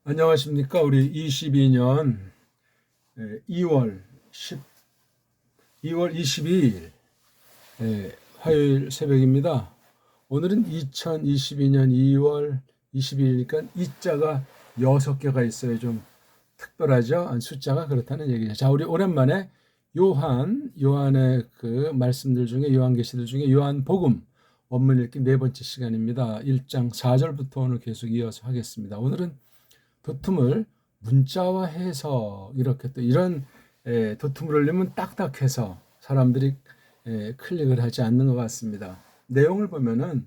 안녕하십니까. 우리 22년 2월 22일 화요일 새벽입니다. 오늘은 2022년 2월 22일이니까 이자가 6개가 있어요. 좀 특별하죠. 숫자가 그렇다는 얘기죠. 자, 우리 오랜만에 요한의 그 말씀들 중에 요한계시들 중에 요한복음 원문 읽기 네 번째 시간입니다. 1장 4절부터 오늘 계속 이어서 하겠습니다. 오늘은 도톰을 문자화해서 이렇게 또 이런 도톰을 올리면 딱딱해서 사람들이 클릭을 하지 않는 것 같습니다. 내용을 보면은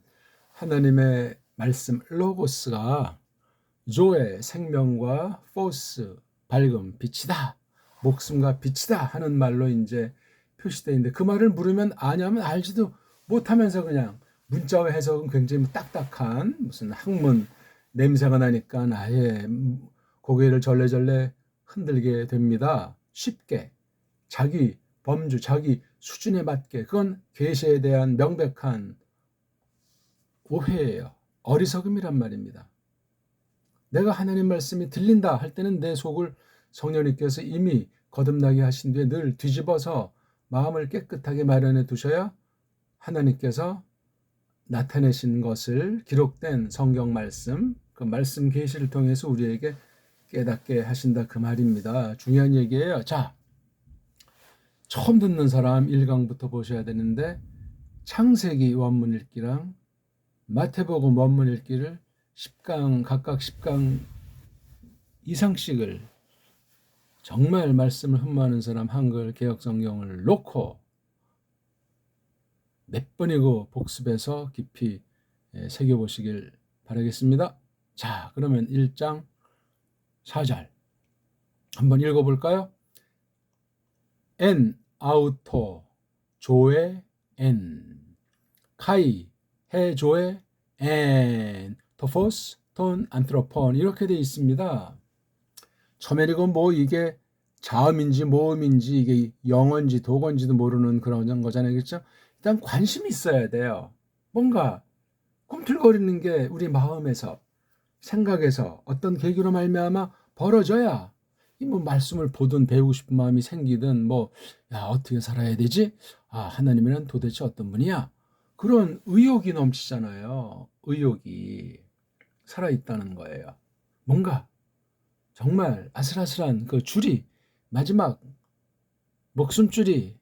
하나님의 말씀 로고스가 조의 생명과 포스 밝음 빛이다 목숨과 빛이다 하는 말로 이제 표시되어 있는데 그 말을 물으면 아냐면 알지도 못하면서 그냥 문자화 해석은 굉장히 딱딱한 무슨 학문 냄새가 나니까 아예 고개를 절레절레 흔들게 됩니다. 쉽게 자기 범주 자기 수준에 맞게 그건 계시에 대한 명백한 오해예요. 어리석음이란 말입니다. 내가 하나님 말씀이 들린다 할 때는 내 속을 성령님께서 이미 거듭나게 하신 뒤에 늘 뒤집어서 마음을 깨끗하게 마련해 두셔야 하나님께서 나타내신 것을 기록된 성경 말씀, 그 말씀 계시를 통해서 우리에게 깨닫게 하신다 그 말입니다. 중요한 얘기예요. 자, 처음 듣는 사람 1강부터 보셔야 되는데 창세기 원문 읽기랑 마태복음 원문 읽기를 10강 각각 10강 이상씩을 정말 말씀을 흠모하는 사람 한글 개역 성경을 놓고 몇 번이고 복습해서 깊이 새겨보시길 바라겠습니다. 자, 그러면 1장 4절 한번 읽어볼까요? 엔 아우토 조의 엔 카이 해조의 엔 토포스 톤 안트로폰 이렇게 되어 있습니다. 처음에 이건 뭐 이게 자음인지 모음인지 이게 영어인지 독어인지도 모르는 그런 거잖아요. 그렇죠? 일단 관심이 있어야 돼요. 뭔가 꿈틀거리는 게 우리 마음에서 생각에서 어떤 계기로 말미암아 벌어져야 이 뭐 말씀을 보든 배우고 싶은 마음이 생기든 뭐 야 어떻게 살아야 되지? 아 하나님이란 도대체 어떤 분이야? 그런 의욕이 넘치잖아요. 의욕이 살아있다는 거예요. 뭔가 정말 아슬아슬한 그 줄이 마지막 목숨줄이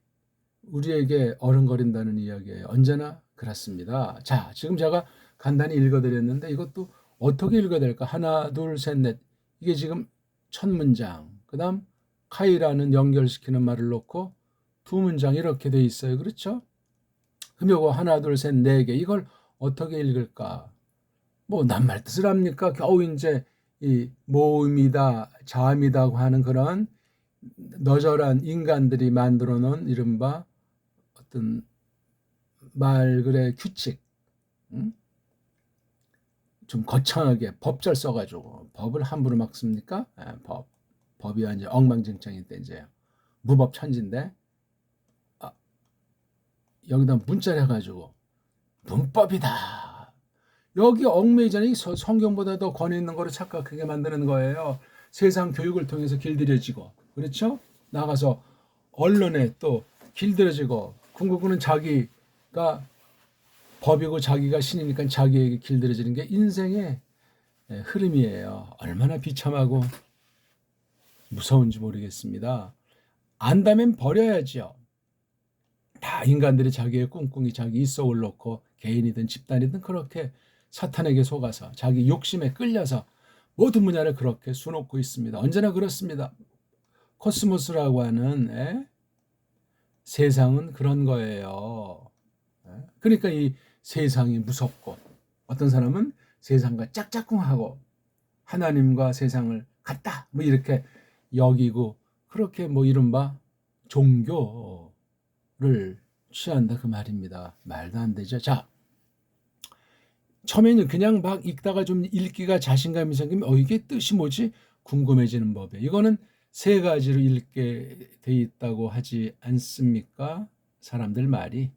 우리에게 어른거린다는 이야기예요. 언제나 그렇습니다. 자, 지금 제가 간단히 읽어드렸는데 이것도 어떻게 읽어야 될까? 하나, 둘, 셋, 넷. 이게 지금 첫 문장. 그 다음 카이라는 연결시키는 말을 놓고 두 문장 이렇게 돼 있어요. 그렇죠? 그럼 이거 하나, 둘, 셋, 네 개. 이걸 어떻게 읽을까? 뭐 낱말 뜻을 합니까? 겨우 이제 이 모음이다, 자음이다고 하는 그런 너절한 인간들이 만들어 놓은 이른바 어떤 말글의 규칙, 좀 거창하게 법절 써가지고 법을 함부로 막 씁니까? 법이 완전 엉망진창일 때 이제 무법천지인데 여기다 문자를 해가지고 문법이다. 여기 얽매이자니 성경보다 더 권위 있는 거로 착각하게 만드는 거예요. 세상 교육을 통해서 길들여지고 그렇죠? 나가서 언론에 또 길들여지고 궁극은 자기가 법이고 자기가 신이니까 자기에게 길들여지는 게 인생의 흐름이에요. 얼마나 비참하고 무서운지 모르겠습니다. 안다면 버려야지요. 다 인간들이 자기의 꿍꿍이 자기 이속을 놓고 개인이든 집단이든 그렇게 사탄에게 속아서 자기 욕심에 끌려서 모든 분야를 그렇게 수놓고 있습니다. 언제나 그렇습니다. 코스모스라고 하는 세상은 그런 거예요. 그러니까 이 세상이 무섭고 어떤 사람은 세상과 짝짝꿍하고 하나님과 세상을 같다 뭐 이렇게 여기고 그렇게 뭐 이른바 종교를 취한다 그 말입니다. 말도 안 되죠. 자, 처음에는 그냥 막 읽다가 좀 읽기가 자신감이 생기면 이게 뜻이 뭐지? 궁금해지는 법이에요. 이거는 세 가지로 읽게 돼 있다고 하지 않습니까? 사람들 말이.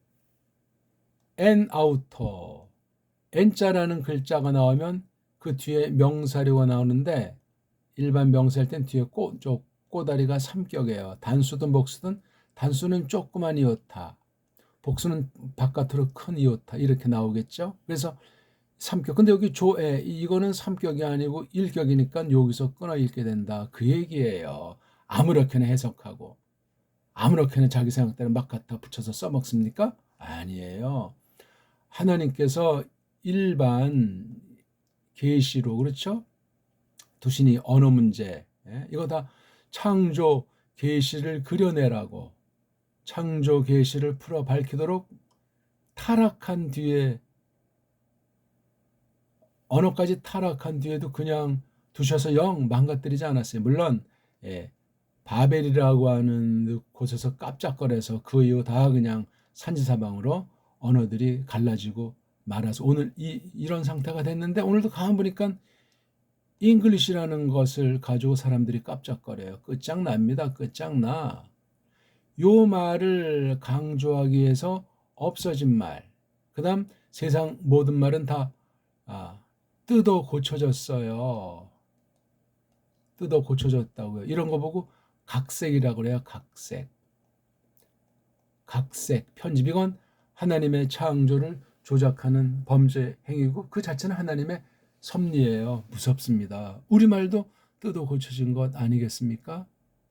엔 아우터 N자라는 글자가 나오면 그 뒤에 명사료가 나오는데 일반 명사일 땐 뒤에 꼬다리가 삼격이에요. 단수든 복수든 단수는 조그만 이오타, 복수는 바깥으로 큰 이오타 이렇게 나오겠죠. 그래서 삼격. 근데 여기 조에 이거는 삼격이 아니고 일격이니까 여기서 끊어 읽게 된다. 그 얘기예요. 아무렇게나 해석하고 아무렇게나 자기 생각대로 막 갖다 붙여서 써먹습니까? 아니에요. 하나님께서 일반 계시로 그렇죠? 두신이 언어 문제 이거 다 창조 계시를 그려내라고 창조 계시를 풀어 밝히도록 타락한 뒤에 언어까지 타락한 뒤에도 그냥 두셔서 영 망가뜨리지 않았어요. 물론 바벨이라고 하는 곳에서 깜짝거려서 그 이후 다 그냥 산지사방으로 언어들이 갈라지고 말아서 오늘 이런 상태가 됐는데 오늘도 가만 보니까 잉글리시라는 것을 가지고 사람들이 깜짝거려요. 끝장납니다. 끝장나. 요 말을 강조하기 위해서 없어진 말. 그 다음 세상 모든 말은 다 뜯어 고쳐졌어요. 뜯어 고쳐졌다고요. 이런 거 보고 각색이라고 그래요. 각색. 각색. 편집. 이건 하나님의 창조를 조작하는 범죄 행위고 그 자체는 하나님의 섭리예요. 무섭습니다. 우리말도 뜯어 고쳐진 것 아니겠습니까?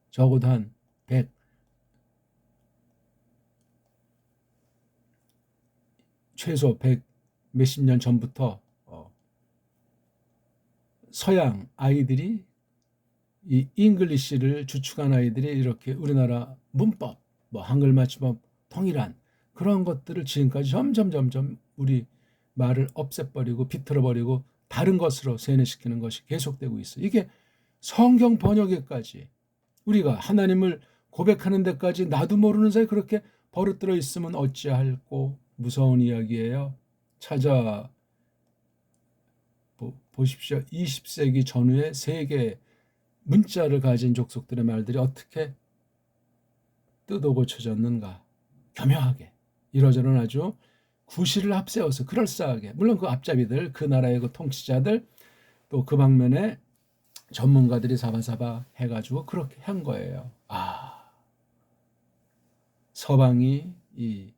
적어도 한 100, 최소 100 몇십 년 전부터 서양 아이들이 이 잉글리시를 주축한 아이들이 이렇게 우리나라 문법, 뭐 한글 맞춤법 통일한 그런 것들을 지금까지 점점 우리 말을 없애버리고 비틀어버리고 다른 것으로 세뇌시키는 것이 계속되고 있어요. 이게 성경 번역에까지 우리가 하나님을 고백하는 데까지 나도 모르는 사이 그렇게 버릇들어 있으면 어찌할꼬 무서운 이야기예요. 찾아 보십시오. 20세기 전후의 세계 문자를 가진 족속들의 말들이 어떻게 뜯어 고쳐졌는가. 교묘하게 이러저런 아주 구실을 앞세워서 그럴싸하게 물론 그 앞잡이들 그 나라의 그 통치자들 또 그 방면에 전문가들이 사바사바 해가지고 그렇게 한 거예요. 서방이 이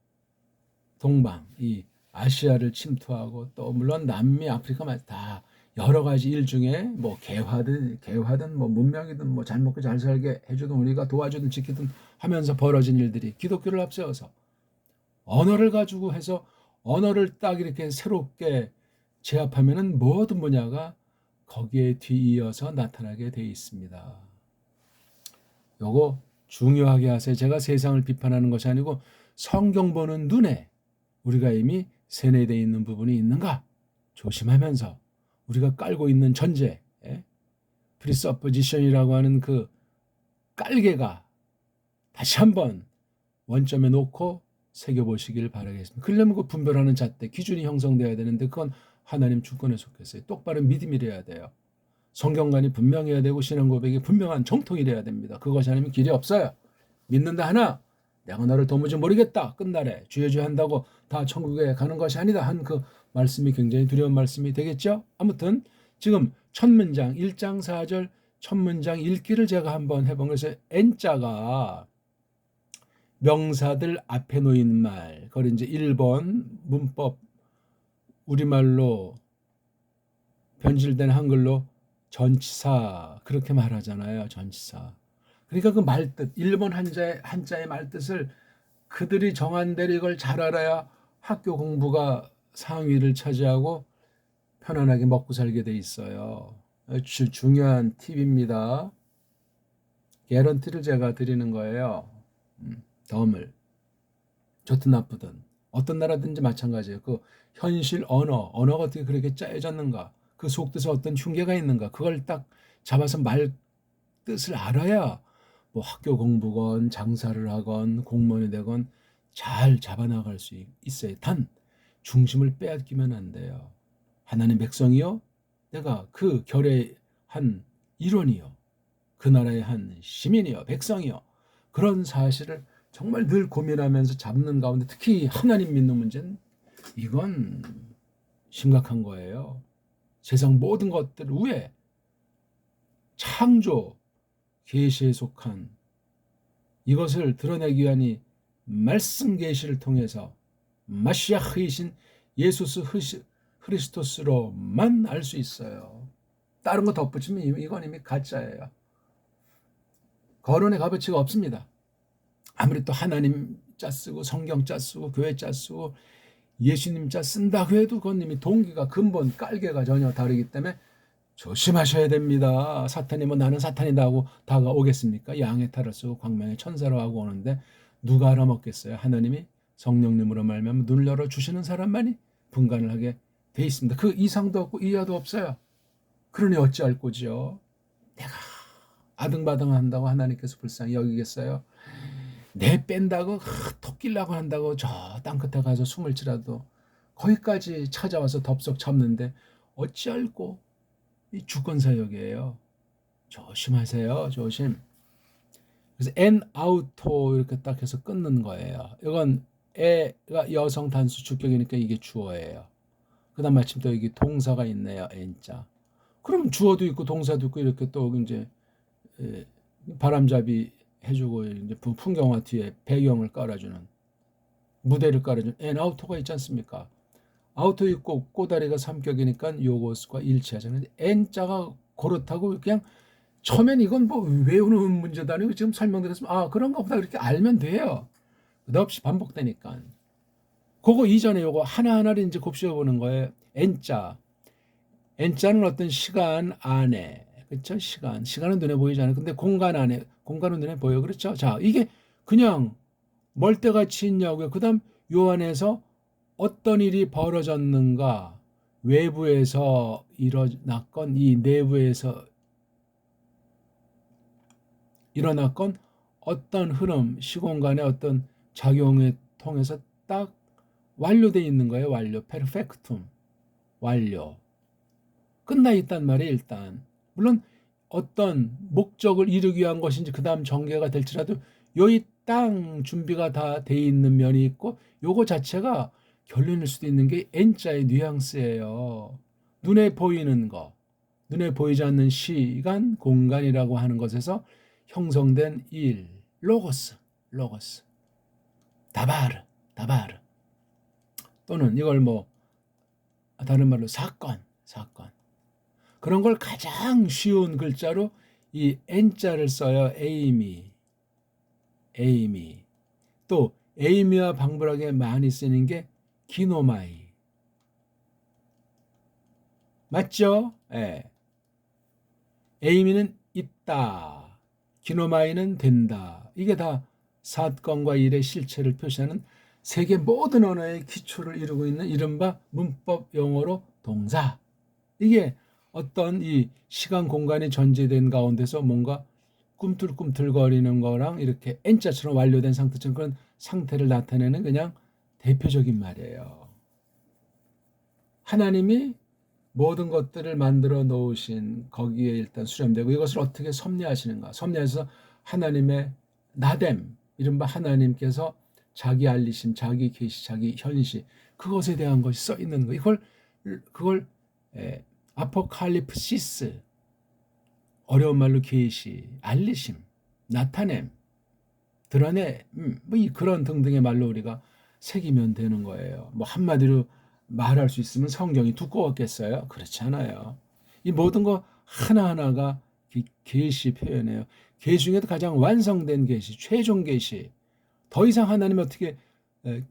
동방 이 아시아를 침투하고 또 물론 남미 아프리카 다 여러 가지 일 중에 뭐 개화든 뭐 문명이든 뭐 잘 먹고 잘 살게 해주든 우리가 도와주든 지키든 하면서 벌어진 일들이 기독교를 앞세워서 언어를 가지고 해서 언어를 딱 이렇게 새롭게 제압하면은 모든 분야가 거기에 뒤이어서 나타나게 돼 있습니다. 요거 중요하게 하세요. 제가 세상을 비판하는 것이 아니고 성경 보는 눈에 우리가 이미 세뇌되어 있는 부분이 있는가 조심하면서 우리가 깔고 있는 전제 프리서포지션이라고 하는 그 깔개가 다시 한번 원점에 놓고 새겨보시길 바라겠습니다. 그러려면 그 분별하는 잣대 기준이 형성돼야 되는데 그건 하나님 주권에 속했어요. 똑바른 믿음이래야 돼요. 성경관이 분명해야 되고 신앙 고백이 분명한 정통이래야 됩니다. 그것이 아니면 길이 없어요. 믿는다 하나 내가 너를 도무지 모르겠다. 끝날에 주여주여 한다고 다 천국에 가는 것이 아니다. 한 그 말씀이 굉장히 두려운 말씀이 되겠죠. 아무튼 지금 첫 문장 1장 4절 첫 문장 읽기를 제가 한번 해본 것에서 N자가 명사들 앞에 놓인 말 그걸 이제 1번 문법 우리말로 변질된 한글로 전치사 그렇게 말하잖아요. 전치사. 그러니까 그 말뜻 1번 한자의 말뜻을 그들이 정한 대로 이걸 잘 알아야 학교 공부가 상위를 차지하고 편안하게 먹고 살게 돼 있어요. 아주 중요한 팁입니다. 개런티를 제가 드리는 거예요. 덤을 좋든 나쁘든 어떤 나라든지 마찬가지예요. 그 현실 언어가 어떻게 그렇게 짜여졌는가 그 속뜻에 어떤 흉계가 있는가 그걸 딱 잡아서 말 뜻을 알아야 뭐 학교 공부건 장사를 하건 공무원이 되건 잘 잡아나갈 수 있어요. 단 중심을 빼앗기면 안 돼요. 하나님 백성이요 내가 그 결의 한 일원이요 그 나라의 한 시민이요 백성이요 그런 사실을 정말 늘 고민하면서 잡는 가운데 특히 하나님 믿는 문제는 이건 심각한 거예요. 세상 모든 것들 위에 창조 계시에 속한 이것을 드러내기 위한 말씀 계시를 통해서 마시아흐이신 예수스 그리스도스로만 알 수 있어요. 다른 거 덧붙이면 이건 이미 가짜예요. 거론의 값어치가 없습니다. 아무리 또 하나님 짜 쓰고 성경 짜 쓰고 교회 짜 쓰고 예수님 짜 쓴다고 해도 그건 이미 동기가 근본 깔개가 전혀 다르기 때문에 조심하셔야 됩니다. 사탄이 나는 사탄이다 하고 다가오겠습니까? 양의 탈을 쓰고 광명의 천사로 하고 오는데 누가 알아먹겠어요? 하나님이 성령님으로 말미암아 눈을 열어주시는 사람만이 분간을 하게 돼 있습니다. 그 이상도 없고 이하도 없어요. 그러니 어찌할 꼬지요? 내가 아등바등한다고 하나님께서 불쌍히 여기겠어요? 내 뺀다고 톡 끼려고 한다고 저 땅끝에 가서 숨을 치라도 거기까지 찾아와서 덥석 잡는데 어찌할꼬 이 주권사역이에요. 조심하세요. 조심. 그래서 en auto 이렇게 딱 해서 끊는 거예요. 이건 에가 여성 단수 주격이니까 이게 주어예요. 그 다음 마침 또 여기 동사가 있네요. n자. 그럼 주어도 있고 동사도 있고 이렇게 또 이제 바람잡이 해주고 이제 풍경화 뒤에 배경을 깔아주는 무대를 깔아주는 en auto가 있지 않습니까? 아우토 있고 꼬다리가 삼격이니까 요것과 일치하잖아요. n자가 그렇다고 그냥 처음엔 이건 뭐 외우는 문제도 아니고 지금 설명드렸으면 그런가 보다 이렇게 알면 돼요. 끝없이 반복되니까. 그거 이전에 요거 하나하나를 이제 곱씹어보는 거예요. n자는 어떤 시간 안에, 그렇죠? 시간은 눈에 보이지 않아요. 근데 공간 안에, 공간은 눈에 보여요. 그렇죠? 자, 이게 그냥 멀때같이 있냐고요. 그 다음 요 안에서 어떤 일이 벌어졌는가, 외부에서 일어났건 이 내부에서 일어났건 어떤 흐름, 시공간의 어떤 작용을 통해서 딱 완료되어 있는 거예요. 완료, 페르펙툼, 완료. 끝나 있단 말이에요. 일단 물론 어떤 목적을 이루기 위한 것인지 그 다음 전개가 될지라도 여기 땅 준비가 다 돼 있는 면이 있고 요거 자체가 결론일 수도 있는 게 n자의 뉘앙스예요. 눈에 보이는 거, 눈에 보이지 않는 시간, 공간이라고 하는 것에서 형성된 일, 로고스, 다바르. 또는 이걸 뭐 다른 말로 사건. 그런 걸 가장 쉬운 글자로 이 n자를 써요. 에이미. 또 에이미와 방불하게 많이 쓰는 게 기노마이. 맞죠? 예. 에이미는 있다. 기노마이는 된다. 이게 다 사건과 일의 실체를 표시하는 세계 모든 언어의 기초를 이루고 있는 이른바 문법 용어로 동사. 이게 어떤 이 시간 공간이 전제된 가운데서 뭔가 꿈틀꿈틀거리는 거랑 이렇게 n자처럼 완료된 상태처럼 그런 상태를 나타내는 그냥 대표적인 말이에요. 하나님이 모든 것들을 만들어 놓으신 거기에 일단 수렴되고 이것을 어떻게 섭리하시는가. 섭리해서 하나님의 나됨, 이른바 하나님께서 자기 알리심, 자기 계시, 자기 현시 그것에 대한 것이 써 있는 거. 그걸 아포칼립시스, 어려운 말로 계시, 알리심, 나타냄, 드러내, 뭐 그런 등등의 말로 우리가 새기면 되는 거예요. 뭐 한마디로 말할 수 있으면 성경이 두꺼웠겠어요? 그렇지 않아요. 이 모든 거 하나하나가 계시 표현이에요. 계시 중에도 가장 완성된 계시, 최종 계시. 더 이상 하나님이 어떻게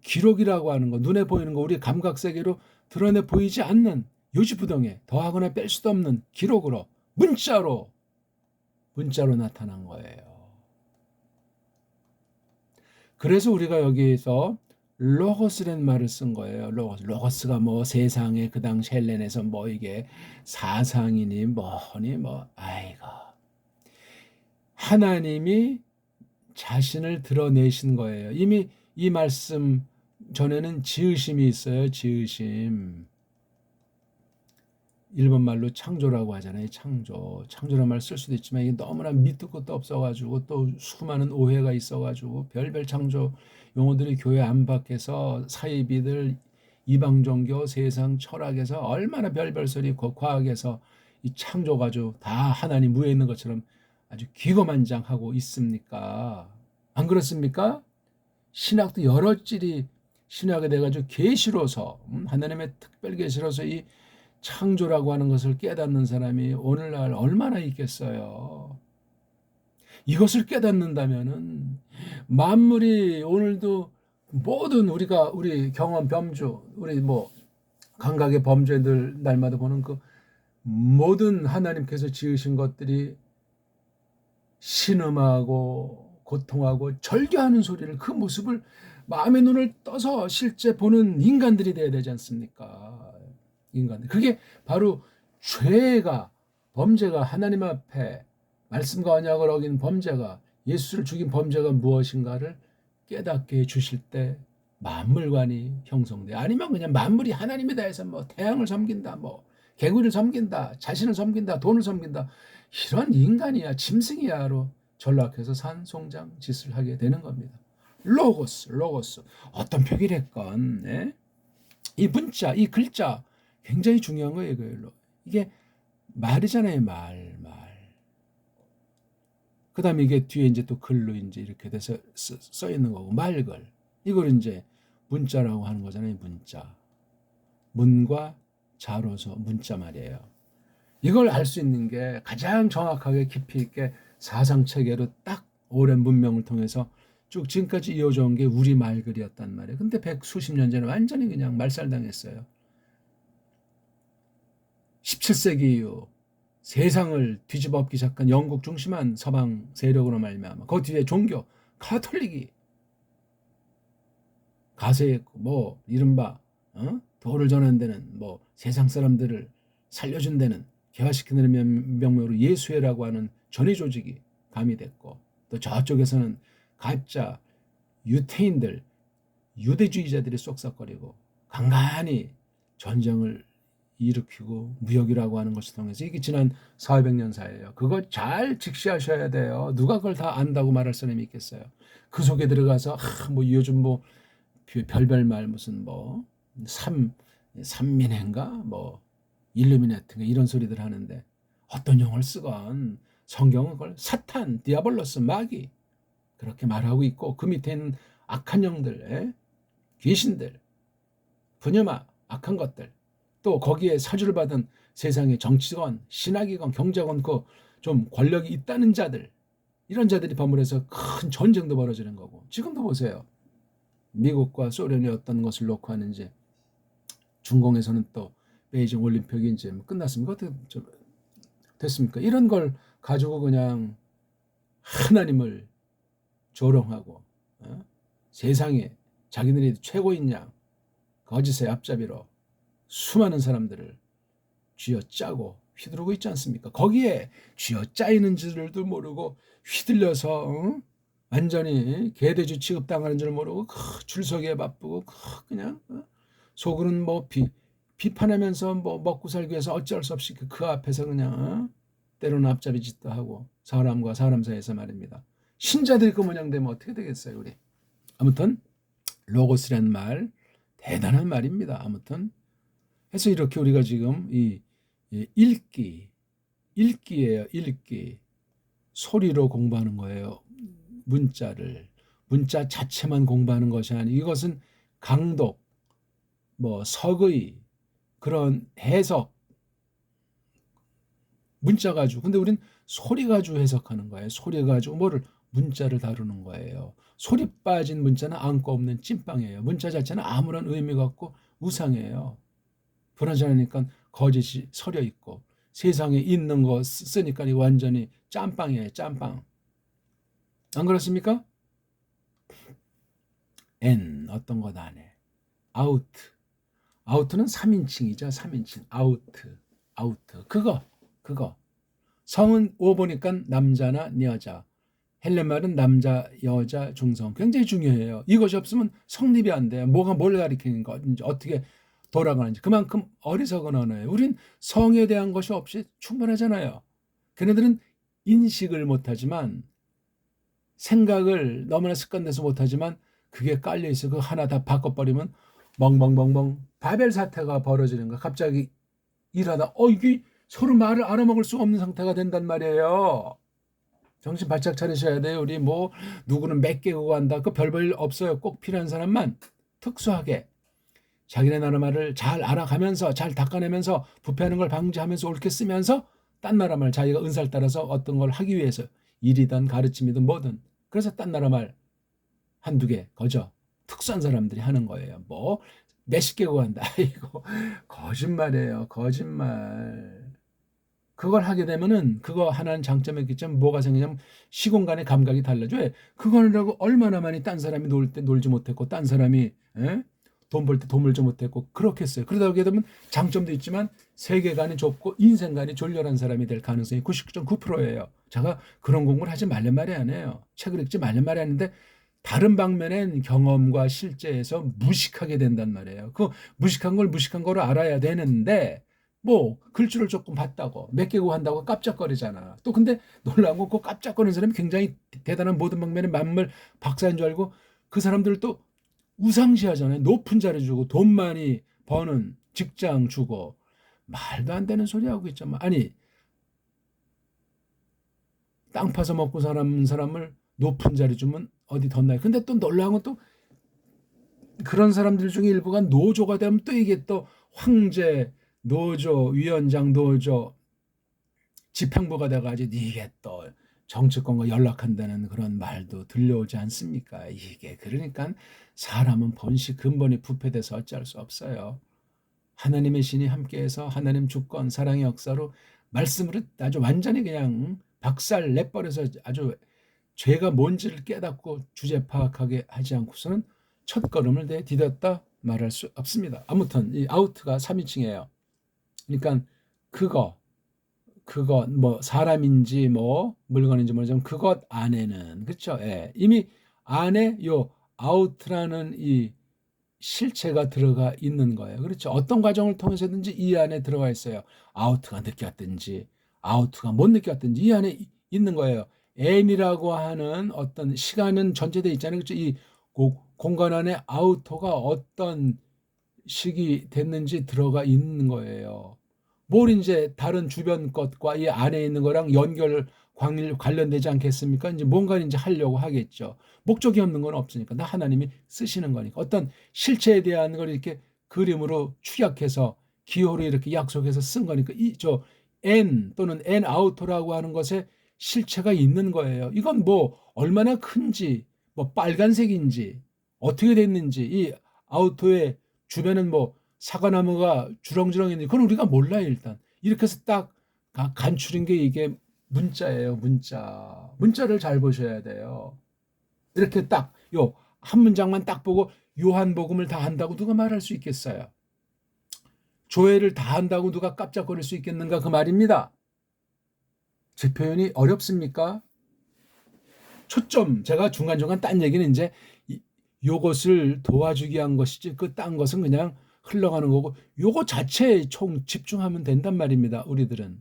기록이라고 하는 거, 눈에 보이는 거, 우리 감각 세계로 드러내 보이지 않는 요지부동에 더하거나 뺄 수도 없는 기록으로 문자로 나타난 거예요. 그래서 우리가 여기에서 로고스라는 말을 쓴 거예요. 로고스가 뭐 세상에 그 당시 헬렌에서 뭐 이게 사상이니 뭐니 아이고. 하나님이 자신을 드러내신 거예요. 이미 이 말씀 전에는 지으심이 있어요. 지으심. 일본 말로 창조라고 하잖아요. 창조라는 말 쓸 수도 있지만 이게 너무나 밑도 끝도 없어가지고 또 수많은 오해가 있어가지고 별별 창조 용어들이 교회 안팎에서 사이비들 이방 종교 세상 철학에서 얼마나 별별 소리 과학에서 이 창조가 아주 다 하나님 위에 있는 것처럼 아주 기고만장하고 있습니까? 안 그렇습니까? 신학도 여러 찔이 신학에 돼가지고 계시로서 하나님의 특별 계시로서 이 창조라고 하는 것을 깨닫는 사람이 오늘날 얼마나 있겠어요. 이것을 깨닫는다면은 만물이 오늘도 모든 우리 경험 범주, 우리 뭐 감각의 범주들 날마다 보는 그 모든 하나님께서 지으신 것들이 신음하고 고통하고 절규하는 소리를, 그 모습을 마음의 눈을 떠서 실제 보는 인간들이 돼야 되지 않습니까? 인간들. 그게 바로 죄가, 범죄가, 하나님 앞에 말씀과 언약을 어긴 범죄가, 예수를 죽인 범죄가 무엇인가를 깨닫게 해주실 때 만물관이 형성돼. 아니면 그냥 만물이 하나님에 대해서 뭐 태양을 섬긴다, 뭐 개구리를 섬긴다, 자신을 섬긴다, 돈을 섬긴다, 이런 인간이야, 짐승이야로 전락해서 산송장 짓을 하게 되는 겁니다. 로고스 어떤 표기랬건, 네? 이 문자, 이 글자 굉장히 중요한 거예요. 이게 말이잖아요. 말. 그 다음에 이게 뒤에 이제 또 글로 이제 이렇게 돼서 써 있는 거고, 말글. 이걸 이제 문자라고 하는 거잖아요. 문자. 문과 자로서 문자 말이에요. 이걸 알 수 있는 게 가장 정확하게 깊이 있게 사상 체계로 딱 오랜 문명을 통해서 쭉 지금까지 이어져 온 게 우리 말글이었단 말이에요. 근데 백수십 년 전에 완전히 그냥 말살당했어요. 17세기 이후 세상을 뒤집어 엎기 시작한 영국 중심한 서방 세력으로 말미암아 그 뒤에 종교 가톨릭이 가세했고, 뭐 이른바 도를 전하는 데는 뭐 세상 사람들을 살려준 데는 개화시키는 명목으로 예수회라고 하는 전위 조직이 가미됐고, 또 저쪽에서는 가짜 유태인들, 유대주의자들이 쏙싹거리고 간간히 전쟁을 일으키고 무역이라고 하는 것을 통해서, 이게 지난 400년 사예요. 그거 잘 직시하셔야 돼요. 누가 그걸 다 안다고 말할 사람이 있겠어요. 그 속에 들어가서 뭐 요즘 뭐 별별 말 무슨 뭐 삼민회인가 뭐 일루미나티인가 이런 소리들 하는데, 어떤 용어를 쓰건 성경은 그걸 사탄, 디아볼로스, 마귀 그렇게 말하고 있고, 그 밑에 있는 악한 영들, 귀신들, 분야마 악한 것들, 또 거기에 사주를 받은 세상의 정치권, 신학이건 경제건 그 좀 권력이 있다는 자들, 이런 자들이 버무려서 큰 전쟁도 벌어지는 거고, 지금도 보세요. 미국과 소련이 어떤 것을 놓고 하는지, 중공에서는 또 베이징 올림픽이 이제 끝났습니까? 어떻게 됐습니까? 이런 걸 가지고 그냥 하나님을 조롱하고, 세상에 자기들이 최고인 양 거짓의 앞잡이로 수많은 사람들을 쥐어짜고 휘두르고 있지 않습니까? 거기에 쥐어짜이는 줄도 모르고 휘둘려서 완전히 개돼지 취급당하는 줄 모르고 줄서기에 바쁘고 그냥 속으로는 뭐 비판하면서 뭐 먹고 살기 위해서 어쩔 수 없이 그 앞에서 그냥 때로는 앞잡이 짓도 하고, 사람과 사람 사이에서 말입니다. 신자들이 그 모양 되면 어떻게 되겠어요, 우리? 아무튼 로고스란 말 대단한 말입니다. 아무튼 해서 이렇게 우리가 지금 이 읽기예요. 읽기. 소리로 공부하는 거예요. 문자 자체만 공부하는 것이 아니고, 이것은 강독, 뭐 석의, 그런 해석, 문자 가지고. 근데 우린 소리 가지고 해석하는 거예요. 소리 가지고 뭐를, 문자를 다루는 거예요. 소리 빠진 문자는 안고 없는 찐빵이에요. 문자 자체는 아무런 의미가 없고 우상이에요. 불안전하니까 거짓이 서려 있고, 세상에 있는 거 쓰니까 완전히 짬빵이에요. 짬빵. 안 그렇습니까? N 어떤 것 안에 아우트는 3인칭이죠. 3인칭 아우트 그거 성은 5 보니까 남자나 여자, 헬렌말은 남자 여자 중성, 굉장히 중요해요. 이것이 없으면 성립이 안 돼요. 뭐가 뭘 가리키는 건지, 어떻게 돌아가는지. 그만큼 어리석은 언어예요. 우린 성에 대한 것이 없이 충분하잖아요. 걔네들은 인식을 못하지만, 생각을 너무나 습관돼서 못하지만, 그게 깔려있어. 그거 하나 다 바꿔버리면 멍멍멍멍 바벨 사태가 벌어지는 거야. 갑자기 일하다 이게 서로 말을 알아먹을 수가 없는 상태가 된단 말이에요. 정신 바짝 차리셔야 돼요. 우리 뭐 누구는 몇 개국어 한다. 그 별볼 없어요. 꼭 필요한 사람만 특수하게 자기네 나라 말을 잘 알아가면서 잘 닦아내면서 부패하는 걸 방지하면서 옳게 쓰면서 딴 나라 말 자기가 은사를 따라서 어떤 걸 하기 위해서 일이든 가르침이든 뭐든 그래서 딴 나라 말 한두 개 거저 특수한 사람들이 하는 거예요. 뭐 몇십 개국어 한다. 이거 거짓말이에요. 거짓말. 그걸 하게 되면은 그거 하나는 장점이 있겠지만 뭐가 생기냐면 시공간의 감각이 달라져요. 그거라고 얼마나 많이 딴 사람이 놀 때 놀지 못했고 딴 사람이 돈 벌 때 돈 벌지 못했고 그렇겠어요. 그러다 보게 되면 장점도 있지만 세계관이 좁고 인생관이 졸렬한 사람이 될 가능성이 99.9%예요. 제가 그런 공부를 하지 말란 말이 아니에요. 책을 읽지 말란 말이 아닌데 다른 방면엔 경험과 실제에서 무식하게 된단 말이에요. 그 무식한 걸 무식한 거로 알아야 되는데 뭐 글줄을 조금 봤다고 몇 개국 한다고 깜짝거리잖아. 또 근데 놀라운 건 그 깜짝거리는 사람이 굉장히 대단한 모든 방면의 만물 박사인 줄 알고 그 사람들 또 우상시하잖아요. 높은 자리 주고 돈 많이 버는 직장 주고 말도 안 되는 소리 하고 있잖아. 아니 땅 파서 먹고 사는 사람을 높은 자리 주면 어디 덧나요. 근데 또 놀라운 건 또 그런 사람들 중에 일부가 노조가 되면 또 이게 또 황제 노조 위원장 노조 집행부가 돼가지고 이게 또 정치권과 연락한다는 그런 말도 들려오지 않습니까? 이게 그러니까 사람은 본시 근본이 부패돼서 어찌할 수 없어요. 하나님의 신이 함께해서 하나님 주권 사랑의 역사로 말씀으로 아주 완전히 그냥 박살 내버려서 아주 죄가 뭔지를 깨닫고 주제 파악하게 하지 않고서는 첫걸음을 내디뎠다 말할 수 없습니다. 아무튼 이 아우트가 3인칭이에요. 그러니까 그거 뭐 사람인지 뭐 물건인지 모르지만 그것 안에는 그렇죠. 예. 이미 안에 요 아우트라는 이 실체가 들어가 있는 거예요. 그렇죠. 어떤 과정을 통해서든지 이 안에 들어가 있어요. 아우트가 늦게 왔든지 아우트가 못 늦게 왔든지 이 안에 있는 거예요. n이라고 하는 어떤 시간은 전제돼 있잖아요. 그렇죠. 이 공간 안에 아우터가 어떤 식이 됐는지 들어가 있는 거예요. 뭘 이제 다른 주변 것과 이 안에 있는 거랑 관련되지 않겠습니까? 이제 뭔가 이제 하려고 하겠죠. 목적이 없는 건 없으니까. 나 하나님이 쓰시는 거니까. 어떤 실체에 대한 걸 이렇게 그림으로 축약해서 기호로 이렇게 약속해서 쓴 거니까. N 또는 N 아우터라고 하는 것에 실체가 있는 거예요. 이건 뭐 얼마나 큰지, 뭐 빨간색인지, 어떻게 됐는지, 이 아우터의 주변은 뭐 사과나무가 주렁주렁 있는데 그건 우리가 몰라요. 일단 이렇게 해서 딱 간추린 게 이게 문자예요. 문자를 잘 보셔야 돼요. 이렇게 딱 요 한 문장만 딱 보고 요한복음을 다 한다고 누가 말할 수 있겠어요? 조회를 다 한다고 누가 깜짝거릴 수 있겠는가 그 말입니다. 제 표현이 어렵습니까? 초점 제가 중간중간 딴 얘기는 이제 요것을 도와주기 위한 것이지 그 딴 것은 그냥 흘러가는 거고 요거 자체에 총 집중하면 된단 말입니다. 우리들은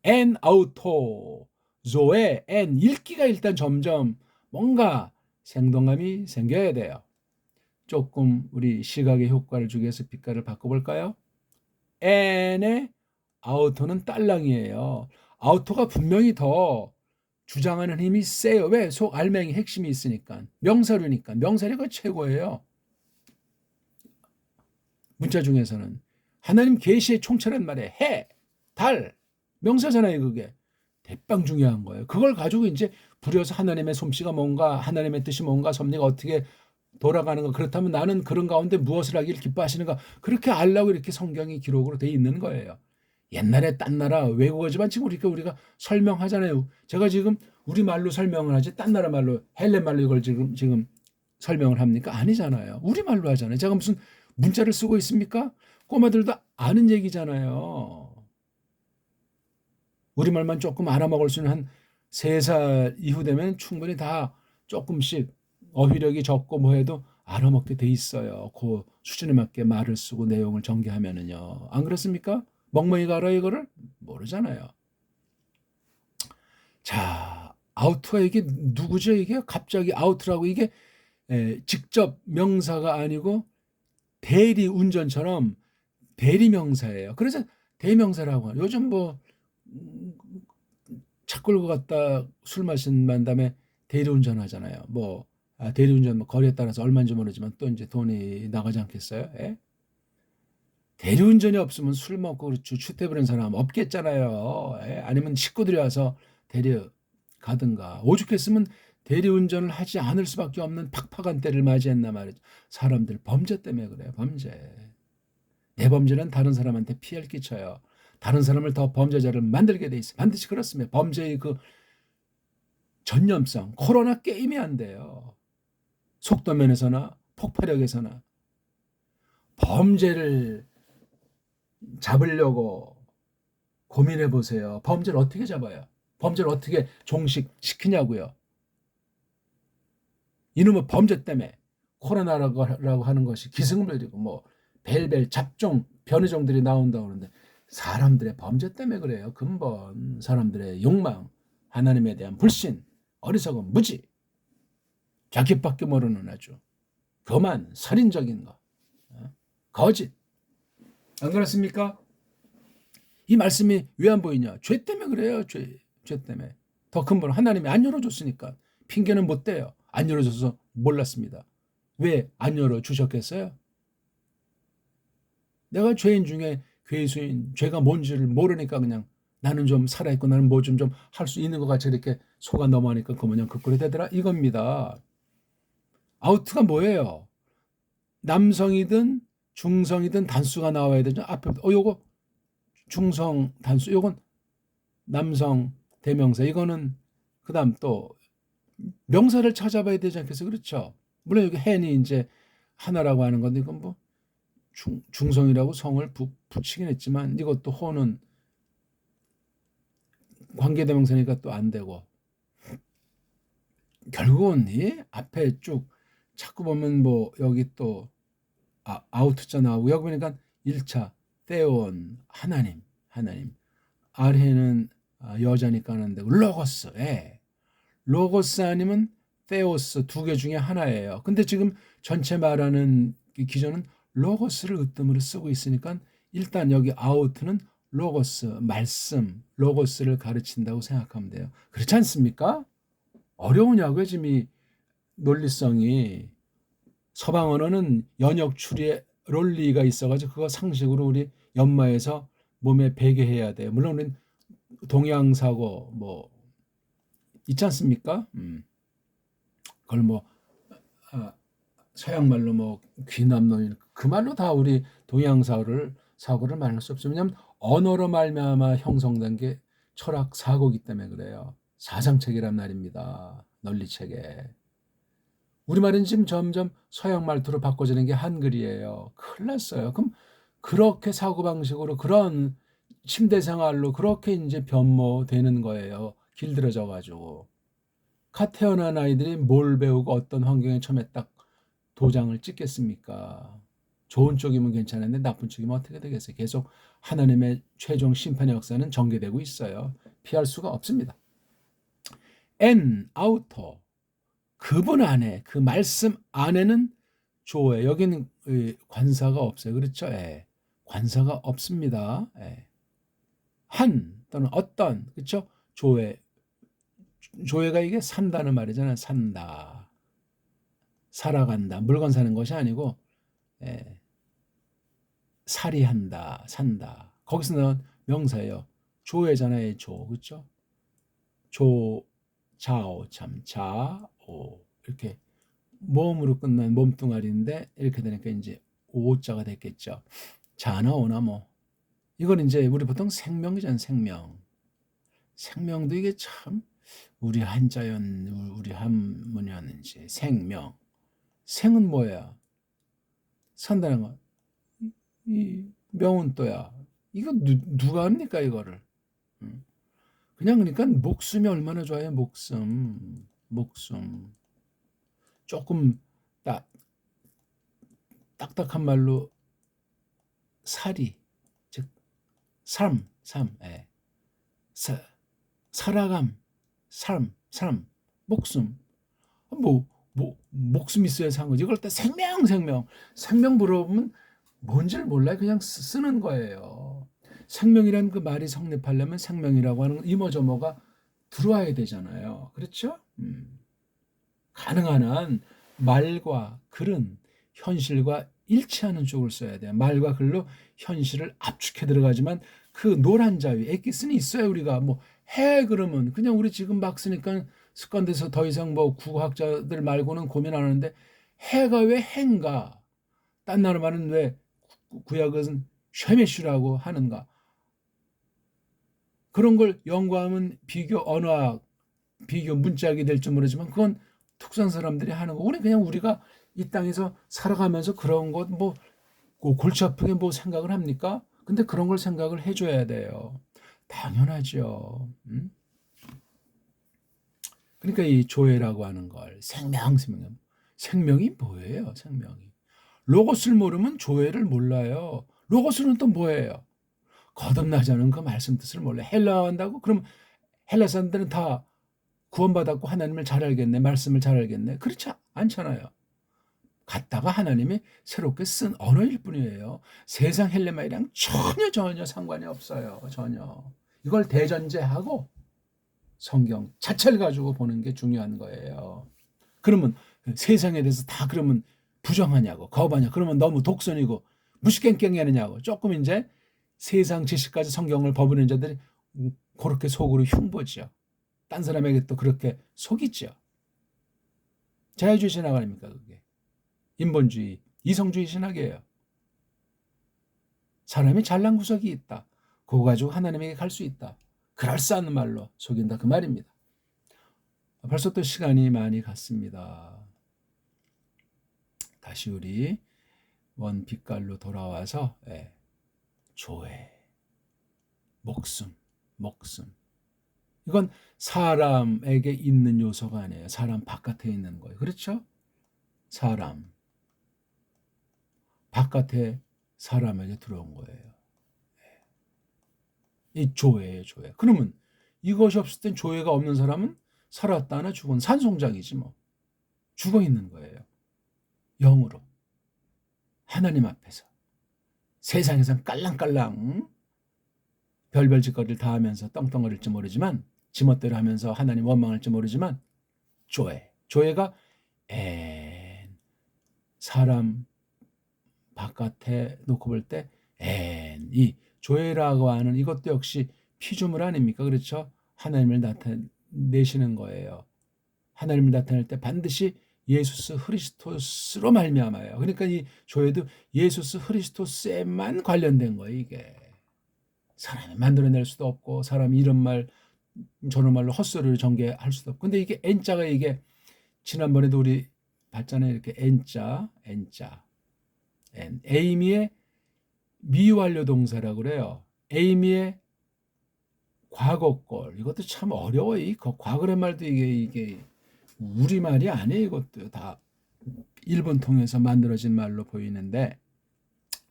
N 아우토 조의 N 읽기가 일단 점점 뭔가 생동감이 생겨야 돼요. 조금 우리 시각의 효과를 주기 위해서 빛깔을 바꿔볼까요? N의 아우토는 딸랑이에요. 아우토가 분명히 더 주장하는 힘이 세요. 왜? 속 알맹이 핵심이 있으니까. 명사류니까. 명사류가 최고예요. 문자 중에서는 하나님 계시의 총체란 말에 해, 달, 명사잖아요. 그게 대빵 중요한 거예요. 그걸 가지고 이제 부려서 하나님의 솜씨가 뭔가 하나님의 뜻이 뭔가 섭리가 어떻게 돌아가는가 그렇다면 나는 그런 가운데 무엇을 하기를 기뻐하시는가 그렇게 알라고 이렇게 성경이 기록으로 돼 있는 거예요. 옛날에 딴 나라 외국어지만 지금 우리가 설명하잖아요. 제가 지금 우리말로 설명을 하지 딴 나라 말로 헬렌 말로 이걸 지금 설명을 합니까? 아니잖아요. 우리말로 하잖아요. 제가 무슨 문자를 쓰고 있습니까? 꼬마들도 아는 얘기잖아요. 우리말만 조금 알아먹을 수 있는 한 3살 이후 되면 충분히 다 조금씩 어휘력이 적고 뭐 해도 알아먹게 돼 있어요. 그 수준에 맞게 말을 쓰고 내용을 전개하면은요. 안 그렇습니까? 멍멍이가 알아요 이거를? 모르잖아요. 자, 아우트가 이게 누구죠? 이게 갑자기 아우트라고 이게 직접 명사가 아니고 대리 운전처럼 대리 명사예요. 그래서 대명사라고 하는 요즘 뭐 차 끌고 갔다 술 마신 다음에 대리운전 하잖아요. 뭐 대리운전 뭐 거리에 따라서 얼마인지 모르지만 또 이제 돈이 나가지 않겠어요? 예? 대리운전이 없으면 술 먹고 추태부린 사람 없겠잖아요. 예? 아니면 식구들이 와서 데려가든가. 오죽했으면 대리운전을 하지 않을 수밖에 없는 팍팍한 때를 맞이했나 말이죠. 사람들 범죄 때문에 그래요. 범죄. 내 범죄는 다른 사람한테 피해를 끼쳐요. 다른 사람을 더 범죄자를 만들게 돼 있어요. 반드시 그렇습니다. 범죄의 그 전념성, 코로나 게임이 안 돼요. 속도 면에서나 폭발력에서나 범죄를 잡으려고 고민해 보세요. 범죄를 어떻게 잡아요? 범죄를 어떻게 종식시키냐고요. 이놈의 범죄 때문에 코로나라고 하는 것이 기승을부리고 뭐 벨벨 잡종 변이종들이 나온다고 그러는데 사람들의 범죄 때문에 그래요. 근본 사람들의 욕망, 하나님에 대한 불신, 어리석음, 무지, 자기밖에 모르는 아주 교만, 살인적인 거, 거짓. 안 그렇습니까? 이 말씀이 왜 안 보이냐? 죄 때문에 그래요. 죄 때문에. 더 큰 분 하나님이 안 열어줬으니까 핑계는 못 대요. 안 열어줘서 몰랐습니다. 왜 안 열어주셨겠어요? 내가 죄인 중에 괴수인, 죄가 뭔지를 모르니까 그냥 나는 좀 살아있고 나는 뭐 좀 할 수 있는 것 같이 이렇게 속아 넘어가니까 그 모양 그 꼴이 되더라 이겁니다. 아우트가 뭐예요? 남성이든 중성이든 단수가 나와야 되죠. 앞에 요거 중성 단수, 요건 남성 대명사, 이거는 그다음 또 명사를 찾아봐야 되지 않겠어요? 그렇죠? 물론 여기 헨이 이제 하나라고 하는 건데 이건 뭐 중성이라고 성을 붙이긴 했지만 이것도 호는 관계대명사니까 또 안 되고 결국은 이 앞에 쭉 자꾸 보면 뭐 여기 또 아우트자 나오고 여기 보니까 1차 theon 하나님 아래는 여자니까 하는데 로고스, 예. 로고스 아니면 theos 두 개 중에 하나예요. 근데 지금 전체 말하는 기전은 로고스를 으뜸으로 쓰고 있으니까 일단 여기 아우트는 로고스, 말씀, 로고스를 가르친다고 생각하면 돼요. 그렇지 않습니까? 어려우냐고요, 지금 이 논리성이. 서방 언어는 연역 추리의 론리가 있어가지고 그거 상식으로 우리 연마해서 몸에 배게 해야 돼요. 물론 우리는 동양사고 뭐 있지 않습니까? 그걸 뭐 서양 말로 뭐 귀남노인 그 말로 다 우리 동양사고를 말할 수 없어요. 왜냐하면 언어로 말미암아 형성된 게 철학 사고이기 때문에 그래요. 사상체계란 말입니다. 논리체계. 우리말은 지금 점점 서양 말투로 바꿔지는 게 한글이에요. 큰일 났어요. 그럼 그렇게 사고방식으로 그런 침대 생활로 그렇게 이제 변모되는 거예요. 길들여져 가지고. 갓 태어난 아이들이 뭘 배우고 어떤 환경에 처음에 딱 도장을 찍겠습니까? 좋은 쪽이면 괜찮은데 나쁜 쪽이면 어떻게 되겠어요? 계속 하나님의 최종 심판의 역사는 전개되고 있어요. 피할 수가 없습니다. N, 아우터. 그분 안에, 그 말씀 안에는 조에, 여기는 관사가 없어요. 그렇죠? 예. 관사가 없습니다. 예. 한 또는 어떤, 그렇죠? 조회가 이게 산다는 말이잖아요. 산다, 살아간다, 물건 사는 것이 아니고 예. 살이한다, 산다. 거기서 나온 명사예요. 조회잖아요. 조, 그렇죠? 조, 자오, 참, 자오 이렇게 모음으로 끝난 몸뚱아리인데 이렇게 되니까 이제 오자가 됐겠죠. 자나 오나 뭐 이건 이제 우리 보통 생명이잖아요. 생명도 이게 참 우리 한자연 우리 한문이었는지 생명. 생은 뭐야? 산다는 거. 이 명은 또야. 이거 누가 합니까 이거를? 그냥 그러니까 목숨이 얼마나 좋아요. 목숨. 조금 딱딱한 말로 살이, 즉 삶, 예. 살아감, 삶, 목숨. 목숨 있어야 사는 거지. 이걸 때 생명 물어보면 뭔지를 몰라요. 그냥 쓰는 거예요. 생명이란 그 말이 성립하려면 생명이라고 하는 이모저모가 들어와야 되잖아요. 그렇죠? 가능한 한 말과 글은 현실과 일치하는 쪽을 써야 돼요. 말과 글로 현실을 압축해 들어가지만 그 노란 자위, 엑기스는 있어요. 우리가 뭐 해 그러면 그냥 우리 지금 막 쓰니까 습관돼서 더 이상 뭐 국어학자들 말고는 고민 안 하는데 해가 왜 해인가? 딴 나라 말은 왜 구약은 쉐메슈라고 하는가? 그런 걸 연구하면 비교 언어학, 비교 문짝이 될지 모르지만 그건 특수한 사람들이 하는 거. 우리 그냥 우리가 이 땅에서 살아가면서 그런 것 뭐 골치 아프게 뭐 생각을 합니까? 근데 그런 걸 생각을 해줘야 돼요. 당연하죠. 그러니까 이 조회라고 하는 걸 생명이 뭐예요? 생명이 로고스를 모르면 조회를 몰라요. 로고스는 또 뭐예요? 거듭나지 않은 그 말씀 뜻을 몰라. 헬라어 한다고? 그럼 헬라 사람들은 다 구원받았고 하나님을 잘 알겠네, 말씀을 잘 알겠네. 그렇지 않잖아요. 갖다가 하나님이 새롭게 쓴 언어일 뿐이에요. 세상 헬레마이랑 전혀 상관이 없어요. 전혀. 이걸 대전제하고 성경 자체를 가지고 보는 게 중요한 거예요. 그러면 세상에 대해서 다 그러면 부정하냐고, 거부하냐, 그러면 너무 독선이고 무시깽깽이 하느냐고. 조금 이제 세상 지식까지 성경을 버무리는 자들이 그렇게 속으로 흉보죠. 딴 사람에게 또 그렇게 속이죠. 자유주의 신학 아닙니까 그게? 인본주의, 이성주의 신학이에요. 사람이 잘난 구석이 있다. 그거 가지고 하나님에게 갈 수 있다. 그럴싸한 말로 속인다 그 말입니다. 벌써 또 시간이 많이 갔습니다. 다시 우리 원빛깔로 돌아와서 조회, 목숨. 이건 사람에게 있는 요소가 아니에요. 사람 바깥에 있는 거예요. 그렇죠? 사람 바깥에 사람에게 들어온 거예요. 이 조회예요, 조회. 그러면 이것이 없을 땐 조회가 없는 사람은 살았다나 죽은 산송장이지 뭐. 죽어 있는 거예요. 영으로. 하나님 앞에서. 세상에선 깔랑깔랑 별별 짓거리를 다 하면서 떵떵거릴지 모르지만 지멋대로 하면서 하나님 원망할지 모르지만 조회가 사람 바깥에 놓고 볼 때 이 조회라고 하는 이것도 역시 피조물 아닙니까? 그렇죠? 하나님을 나타내시는 거예요. 하나님을 나타낼 때 반드시 예수스 흐리스토스로 말미암아요. 그러니까 이 조회도 예수스 흐리스토스에만 관련된 거예요. 이게 사람이 만들어낼 수도 없고 사람이 이런 말 저런 말로 헛소리를 전개할 수도 없고 근데 이게 N자가 이게 지난번에도 우리 봤잖아요. 이렇게 N자 에이미의 미완료 동사라고 그래요. 에이미의 과거걸 이것도 참 어려워요. 이 과거란 말도 이게 우리말이 아니에요. 이것도 다 일본 통해서 만들어진 말로 보이는데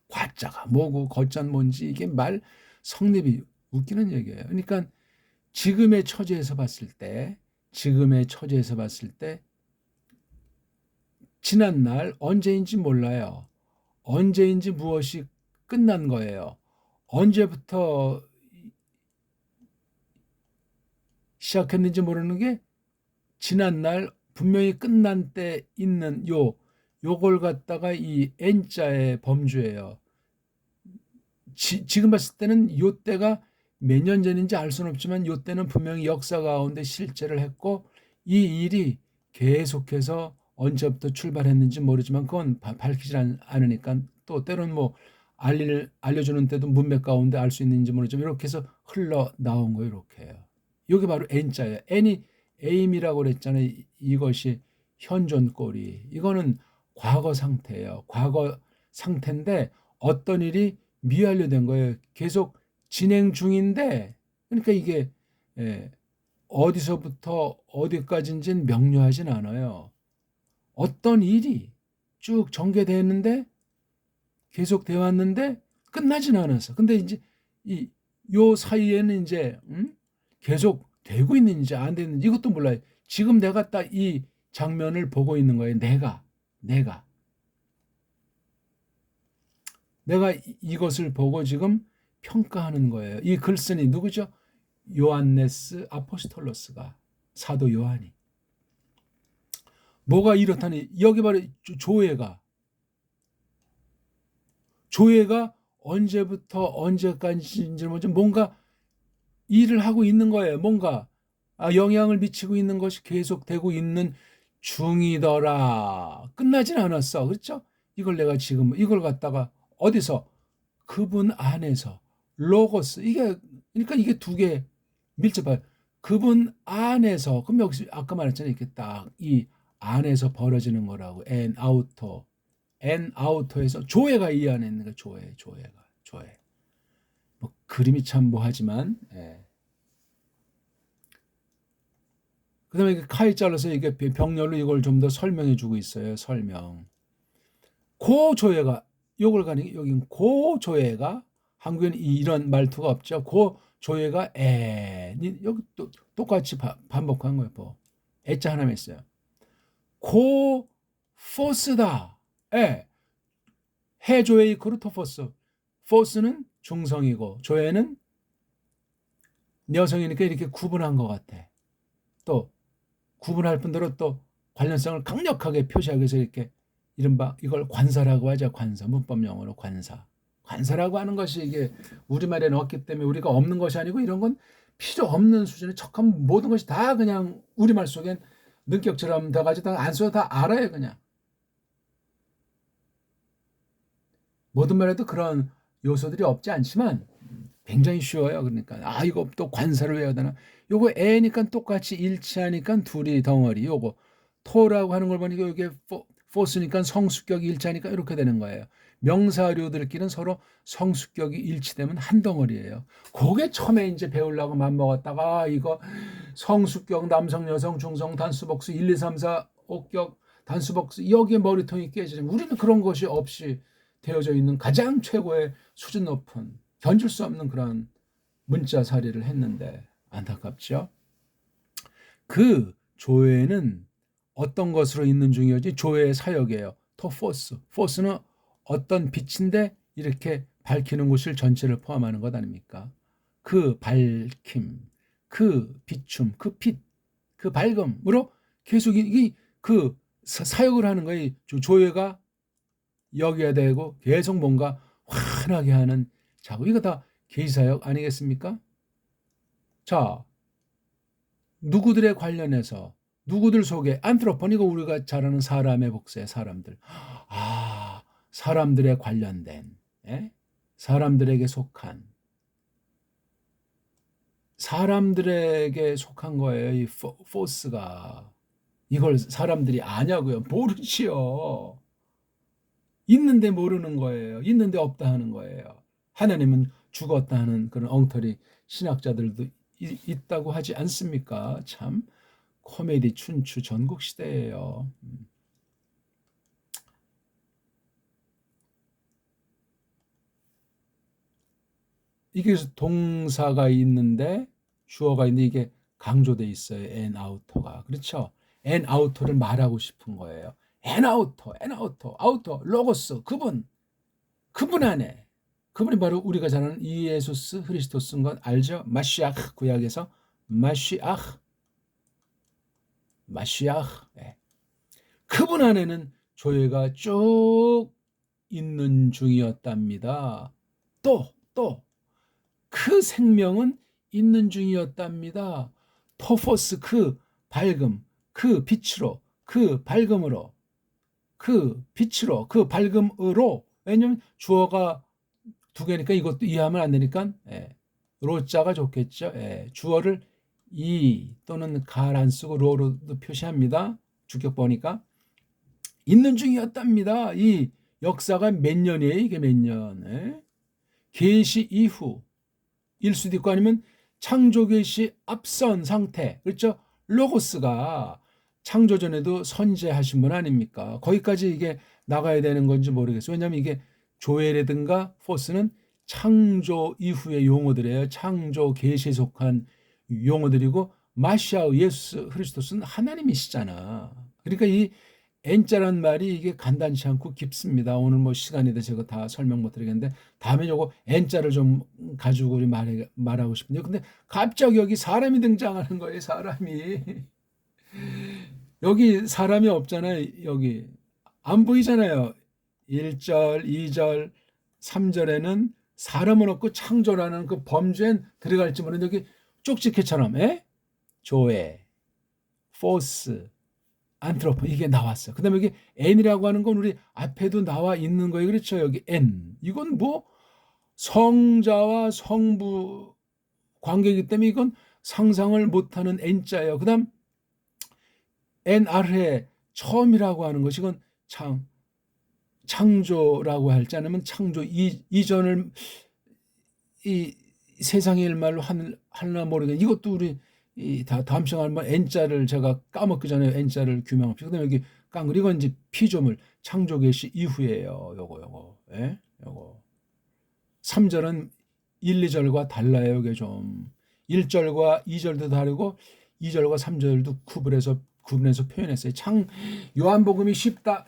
과자가 뭐고 거짠 뭔지 이게 말 성립이 웃기는 얘기예요. 그러니까 지금의 처지에서 봤을 때 지난 날 언제인지 몰라요. 언제인지 무엇이 끝난 거예요. 언제부터 시작했는지 모르는 게 지난 날 분명히 끝난 때 있는 요걸 갖다가 이 N자의 범주예요. 지금 봤을 때는 요 때가 몇 년 전인지 알 수는 없지만 요 때는 분명히 역사 가운데 실제를 했고 이 일이 계속해서 언제부터 출발했는지 모르지만 그건 밝히지 않으니까 또 때로는 뭐 알려주는 때도 문맥 가운데 알 수 있는지 모르지만 이렇게 해서 흘러나온 거예요. 이렇게 해요. 이게 바로 N자예요. N이 에임이라고 그랬잖아요. 이것이 현존꼴이. 이거는 과거 상태예요. 과거 상태인데 어떤 일이 미완료된 거예요. 계속 진행 중인데 그러니까 이게 어디서부터 어디까지인지는 명료하진 않아요. 어떤 일이 쭉 전개됐는데 계속 되어 왔는데 끝나진 않았어. 근데 이제 요 사이에는 이제 계속 되고 있는지 안 되는지 이것도 몰라요. 지금 내가 딱 이 장면을 보고 있는 거예요. 내가 이것을 보고 지금 평가하는 거예요. 이 글쓴이 누구죠? 요한네스 아포스톨로스가, 사도 요한이. 뭐가 이렇다니, 여기 바로 조회가 언제부터 언제까지인지 모르지 뭔가 일을 하고 있는 거예요. 뭔가 영향을 미치고 있는 것이 계속되고 있는 중이더라. 끝나진 않았어. 그렇죠? 이걸 내가 지금 이걸 갖다가 어디서, 그분 안에서, 로고스, 그러니까 이게 두 개 밀접해요. 그분 안에서. 그럼 여기서 아까 말했잖아요. 이렇게 딱 이 안에서 벌어지는 거라고. 엔 아우터에서 조회가 이 안에 있는 거. 조회. 뭐 그림이 참 뭐하지만, 그다음에 카이 잘라서 이게 병렬로 이걸 좀 더 설명해 주고 있어요. 설명. 고조회가, 요걸 가는 여기 고조회가, 한국에는 이런 말투가 없죠. 고조회가 여기 또 똑같이 반복한 거예요. 뭐 애자 하나만 있어요. 고포스다. 해조회 이코르 토포스. 포스는 중성이고 조회는 여성이니까 이렇게 구분한 것 같아. 또 구분할 뿐더러 또 관련성을 강력하게 표시하기 위해서 이렇게 이른바 이걸 관사라고 하죠. 관사, 문법 용어로 관사. 관사라고 하는 것이 이게 우리말에는 없기 때문에 우리가 없는 것이 아니고, 이런 건 필요 없는 수준의 척한 모든 것이 다 그냥 우리말 속엔 능격처럼 다 가지고 안 써도 다 알아요. 그냥 모든 말에도 그런 요소들이 없지 않지만 굉장히 쉬워요. 그러니까 이거 또 관사를 외워야 되나? 요거 애니까 똑같이 일치하니까 둘이 덩어리. 요거 토라고 하는 걸 보니까 이게 포스니까 성수격이 일치하니까 이렇게 되는 거예요. 명사류들끼리는 서로 성수격이 일치되면 한 덩어리예요. 그게 처음에 이제 배우려고 맘먹었다가 이거 성수격, 남성, 여성, 중성, 단수복수 1, 2, 3, 4 옥격 단수복수, 여기에 머리통이 깨지는, 우리는 그런 것이 없이 되어져 있는 가장 최고의 수준 높은, 견줄 수 없는 그런 문자살이를 했는데 안타깝죠. 그 조회는 어떤 것으로 있는 중이었지? 조회의 사역이에요. 토포스. 포스는 어떤 빛인데 이렇게 밝히는 곳을 전체를 포함하는 것 아닙니까? 그 밝힘, 그 비춤, 그 빛, 그 밝음으로 계속 그 사역을 하는 거예요. 조회가 여겨야 되고 계속 뭔가 환하게 하는 작업. 이거 다 계시사역 아니겠습니까? 자, 누구들에 관련해서, 누구들 속에, 안트로폰, 이거 우리가 잘 아는 사람의 복수의 사람들. 사람들에 관련된, 사람들에게 속한, 사람들에게 속한 거예요. 이 포스가. 이걸 사람들이 아냐고요? 모르지요. 있는데 모르는 거예요. 있는데 없다 하는 거예요. 하나님은 죽었다 하는 그런 엉터리 신학자들도 있다고 하지 않습니까? 참 코미디 춘추 전국 시대예요. 이게 동사가 있는데 주어가 있는데 이게 강조돼 있어요. 엔 아우터가. 그렇죠? 엔 아우터를 말하고 싶은 거예요. 엔 아우터, 아우터, 로고스, 그분 안에. 그분이 바로 우리가 잘 아는 이예수스 그리스도스인 건 알죠? 마시아흐, 구약에서 마시아흐. 그분 안에는 조회가 쭉 있는 중이었답니다. 또 그 생명은 있는 중이었답니다. 토포스, 그 밝음, 그 빛으로, 그 밝음으로, 그 빛으로, 그 밝음으로. 왜냐면 주어가 두 개니까 이것도 이해하면 안 되니까 로자가 좋겠죠. 주어를 이 또는 갈 안 쓰고 로로도 표시합니다. 주격 보니까 있는 중이었답니다. 이 역사가 몇 년이에요? 이게 몇 년? 계시 이후 일 수도 있고 아니면 창조 계시 앞선 상태. 그렇죠? 로고스가 창조 전에도 선제하신 분 아닙니까? 거기까지 이게 나가야 되는 건지 모르겠어요. 왜냐하면 이게 조엘이든가 포스는 창조 이후의 용어들이에요. 창조 계시에 속한 용어들이고, 마시아우 예수 그리스도스는 하나님이시잖아. 그러니까 이 N자란 말이 이게 간단치 않고 깊습니다. 오늘 뭐 시간이 돼서 제가 다 설명 못 드리겠는데 다음에 요거 N자를 좀 가지고 우리 말하고 싶은데 근데 갑자기 여기 사람이 등장하는 거예요. 사람이. 여기 사람이 없잖아요. 여기 안 보이잖아요. 1절, 2절, 3절에는 사람은 없고 창조라는 그 범주엔 들어갈지 모르는 여기 쪽지게처럼 조에, 포스, 안트로폰 이게 나왔어요. 그다음에 여기 N이라고 하는 건 우리 앞에도 나와 있는 거예요. 그렇죠? 여기 N. 이건 뭐 성자와 성부 관계이기 때문에 이건 상상을 못하는 N자예요. 그다음 N 아래 처음이라고 하는 것이 이건 창조라고 할지 아니면 창조 이전을 이 세상의 일말로 하나 모르겠는데 이것도 우리 다음 시간에 한번 N자를 제가 까먹기 전에 N자를 규명합시다. 그다음에 여기 깡글 이건 이제 피조물 창조 계시 이후예요. 요거 요거 3절은 1, 2절과 달라요. 이게 좀 1절과 2절도 다르고 2절과 3절도 구분해서 표현했어요. 요한복음이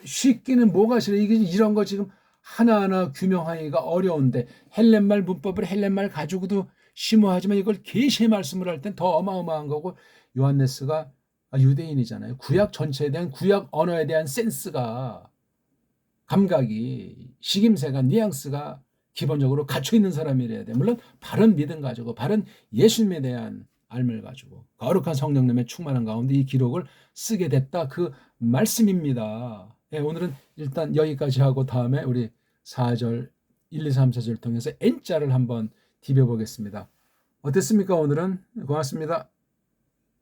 쉽기는 뭐가 싫어. 이게 이런 거 지금 하나하나 규명하기가 어려운데 헬렌말 문법을 헬렌말 가지고도 심오하지만 이걸 계시의 말씀을 할 땐 더 어마어마한 거고 요한네스가 유대인이잖아요. 구약 전체에 대한 구약 언어에 대한 센스가 감각이 식임새가 뉘앙스가 기본적으로 갖춰 있는 사람이래야 돼. 물론 바른 믿음 가지고 바른 예수님에 대한 알을 가지고 거룩한 성령님의 충만한 가운데 이 기록을 쓰게 됐다. 그 말씀입니다. 오늘은 일단 여기까지 하고 다음에 우리 4절 1, 2, 3, 4절 통해서 N자를 한번 디벼보겠습니다. 어땠습니까? 오늘은 고맙습니다.